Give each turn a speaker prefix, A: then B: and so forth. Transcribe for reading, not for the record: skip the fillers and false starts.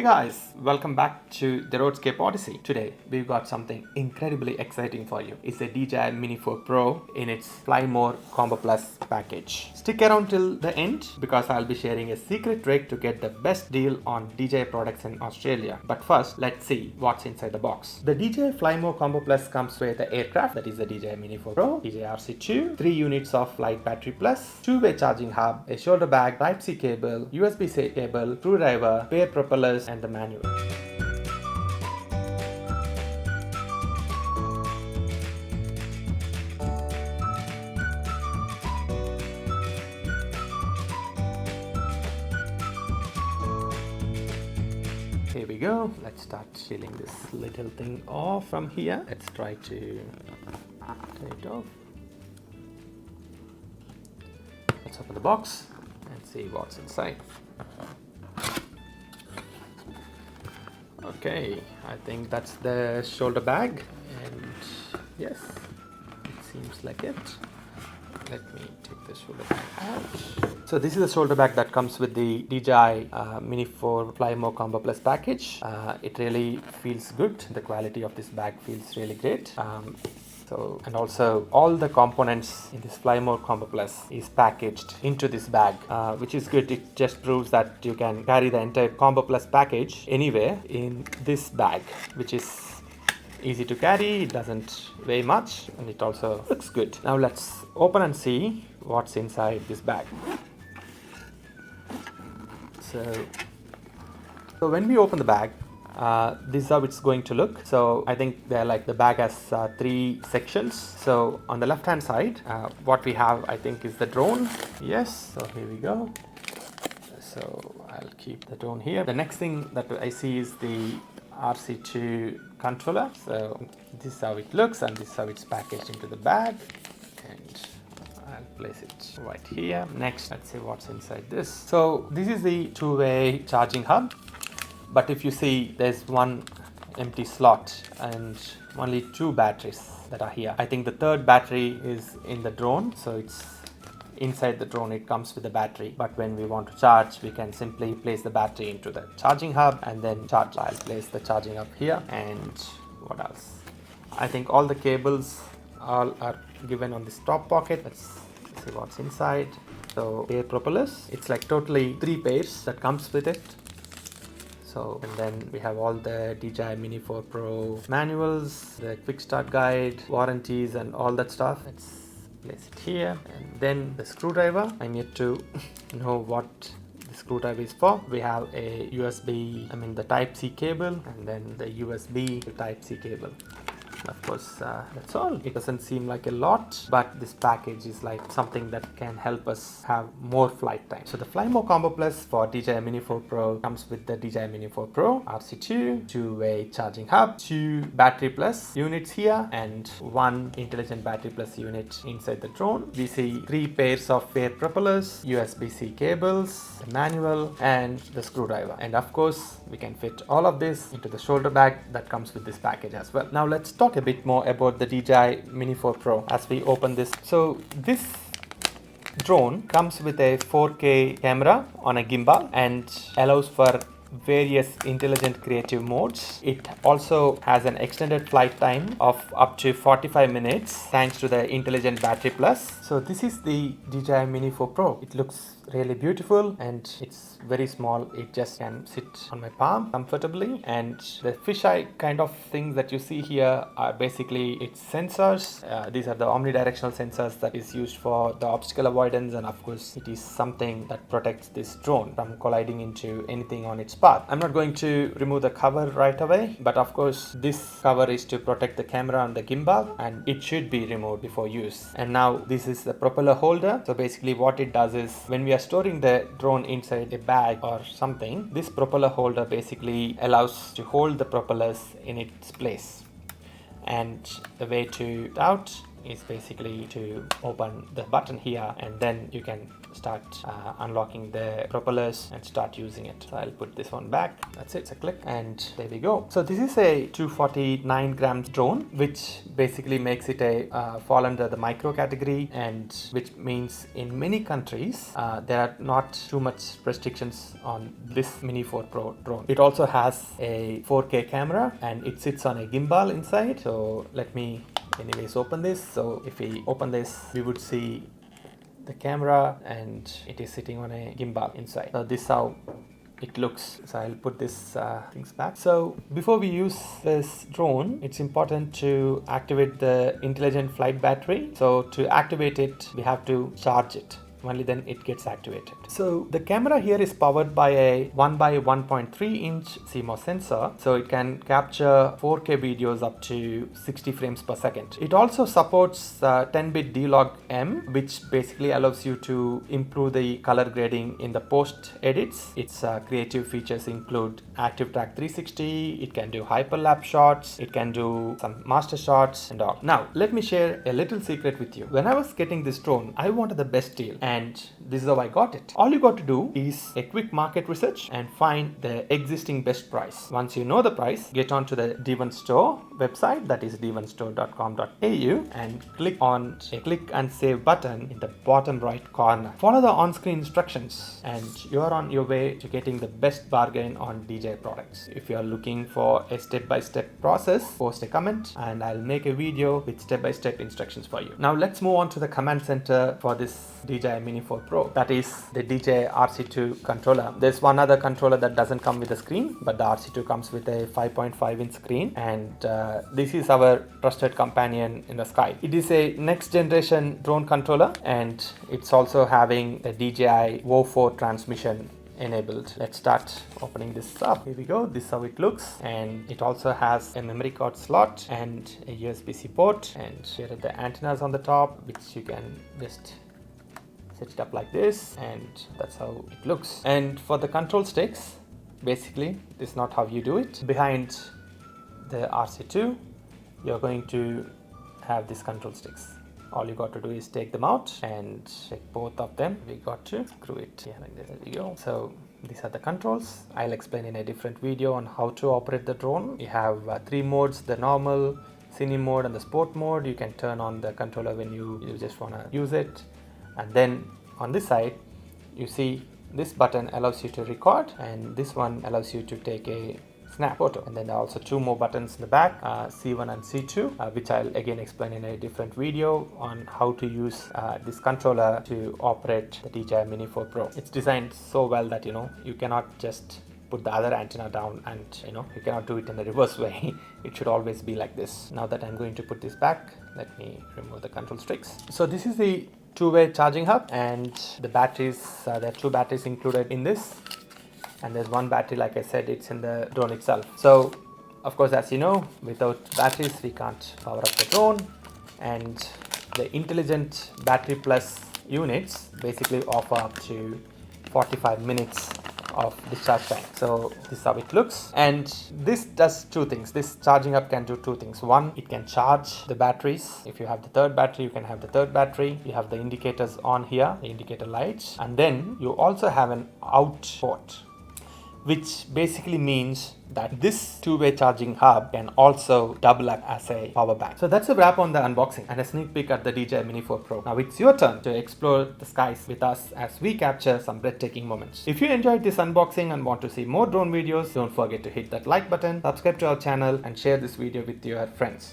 A: guys, welcome back to the Roadscape Odyssey. Today we've got something incredibly exciting for you. It's the DJI Mini 4 Pro in its Fly More Combo Plus package. Stick around till the end because I'll be sharing a secret trick to get the best deal on DJI products in Australia. But first, let's see what's inside the box. The DJI Fly More Combo Plus comes with the aircraft, that is the DJI Mini 4 Pro, DJI RC2, 3 units of Flight Battery Plus, 2-way charging hub, a shoulder bag, Type-C cable, USB-C cable, screwdriver, pair propellers and the manual. Here we go. Let's start peeling this little thing off from here. Let's try to take it off. Let's open the box and see what's inside. Okay, I think that's the shoulder bag, and yes, it seems like it. Let me take the shoulder bag out. So this is the shoulder bag that comes with the DJI Mini 4 Fly More Combo Plus package. It really feels good. The quality of this bag feels really great. And also all the components in this Fly More Combo Plus is packaged into this bag, which is good. It just proves that you can carry the entire Combo Plus package anywhere in this bag, which is easy to carry. It doesn't weigh much and it also looks good. Now let's open and see what's inside this bag. So when we open the bag, this is how it's going to look. So I think the bag has 3 sections. So on the left hand side, what we have, I think, is the drone. Yes, so here we go. So I'll keep the drone here. The next thing that I see is the RC2 controller. So this is how it looks and this is how it's packaged into the bag. And I'll place it right here. Next, let's see what's inside this. So this is the 2-way charging hub. But if you see, there's one empty slot and only 2 batteries that are here. I think the 3rd battery is in the drone, so it's inside the drone. It comes with the battery, but when we want to charge, we can simply place the battery into the charging hub and then charge. I'll place the charging hub here. And what else? I think all the cables all are given on this top pocket. Let's see what's inside. So pair propellers, it's like totally 3 pairs that comes with it. So, and then we have all the DJI Mini 4 Pro manuals, the quick start guide, warranties and all that stuff. Let's place it here. And then the screwdriver. I'm yet to know what the screwdriver is for. We have a the Type-C cable and then the USB to Type-C cable. Of course, that's all. It doesn't seem like a lot, but this package is like something that can help us have more flight time. So the Fly More Combo Plus for DJI Mini 4 Pro comes with the DJI Mini 4 Pro, RC2, 2-way charging hub, 2 battery plus units here, and 1 intelligent battery plus unit inside the drone. We see 3 pairs of pair propellers, USB-C cables, the manual, and the screwdriver. And of course, we can fit all of this into the shoulder bag that comes with this package as well. Now let's talk a bit more about the DJI Mini 4 Pro as we open this. So this drone comes with a 4K camera on a gimbal and allows for various intelligent creative modes. It also has an extended flight time of up to 45 minutes thanks to the intelligent battery plus. So this is the DJI Mini 4 Pro. It looks really beautiful and it's very small. It just can sit on my palm comfortably, and the fisheye kind of things that you see here are basically its sensors. These are the omnidirectional sensors that is used for the obstacle avoidance, and of course it is something that protects this drone from colliding into anything on its path. I'm not going to remove the cover right away, but of course this cover is to protect the camera and the gimbal, and it should be removed before use. And now this is the propeller holder. So basically what it does is, when we are storing the drone inside a bag or something, this propeller holder basically allows to hold the propellers in its place. And the way to out is basically to open the button here, and then you can start unlocking the propellers and start using it. So I'll put this one back. That's it. It's a click and there we go. So this is a 249 grams drone, which basically makes it a fall under the micro category, and which means in many countries there are not too much restrictions on this Mini 4 Pro drone. It also has a 4K camera and it sits on a gimbal inside. So let me anyways open this. So if we open this, we would see the camera and it is sitting on a gimbal inside. So this is how it looks. So I'll put this things back. So before we use this drone, it's important to activate the intelligent flight battery. So to activate it, we have to charge it. Only then it gets activated. So the camera here is powered by a 1x1.3 inch CMOS sensor, so it can capture 4K videos up to 60 frames per second. It also supports 10-bit D-Log M, which basically allows you to improve the color grading in the post edits. Its creative features include Active Track 360, it can do hyperlapse shots, it can do some master shots and all. Now let me share a little secret with you. When I was getting this drone, I wanted the best deal, and this is how I got it. All you got to do is a quick market research and find the existing best price. Once you know the price, get onto the D1 store website, that is d1store.com.au, and click on a click and save button in the bottom right corner. Follow the on-screen instructions and you are on your way to getting the best bargain on DJI products. If you are looking for a step-by-step process, post a comment and I'll make a video with step-by-step instructions for you. Now let's move on to the command center for this DJI Mini 4 Pro. That is the DJI RC2 controller. There's one other controller that doesn't come with a screen, but the RC2 comes with a 5.5 inch screen, and this is our trusted companion in the sky. It is a next generation drone controller and it's also having the DJI VO4 transmission enabled. Let's start opening this up. Here we go. This is how it looks, and it also has a memory card slot and a USB-C port, and here are the antennas on the top, which you can just set it up like this, and that's how it looks. And for the control sticks, basically this is not how you do it. Behind the RC2, you're going to have these control sticks. All you got to do is take them out and take both of them. We got to screw it here like this. There we go. So these are the controls. I'll explain in a different video on how to operate the drone. You have 3 modes: the normal, cine mode and the sport mode. You can turn on the controller when you just want to use it. And then on this side, you see this button allows you to record, and this one allows you to take a snap photo. And then there are also 2 more buttons in the back, C1 and C2, which I'll again explain in a different video on how to use this controller to operate the DJI Mini 4 Pro. It's designed so well that you cannot just put the other antenna down, and you cannot do it in the reverse way. It should always be like this. Now that I'm going to put this back, let me remove the control sticks. So this is the 2-way charging hub, and the batteries, there are 2 batteries included in this, and there's 1 battery, like I said, it's in the drone itself. So of course, as you know, without batteries we can't power up the drone, and the intelligent battery plus units basically offer up to 45 minutes of discharge time. So this is how it looks, and this does 2 things. This charging up can do 2 things. One, it can charge the batteries. If you have the 3rd battery, you can have the 3rd battery. You have the indicators on here, the indicator lights, and then you also have an out port, which basically means that this 2-way charging hub can also double up as a power bank. So that's a wrap on the unboxing and a sneak peek at the DJI Mini 4 Pro. Now it's your turn to explore the skies with us as we capture some breathtaking moments. If you enjoyed this unboxing and want to see more drone videos, don't forget to hit that like button, subscribe to our channel and share this video with your friends.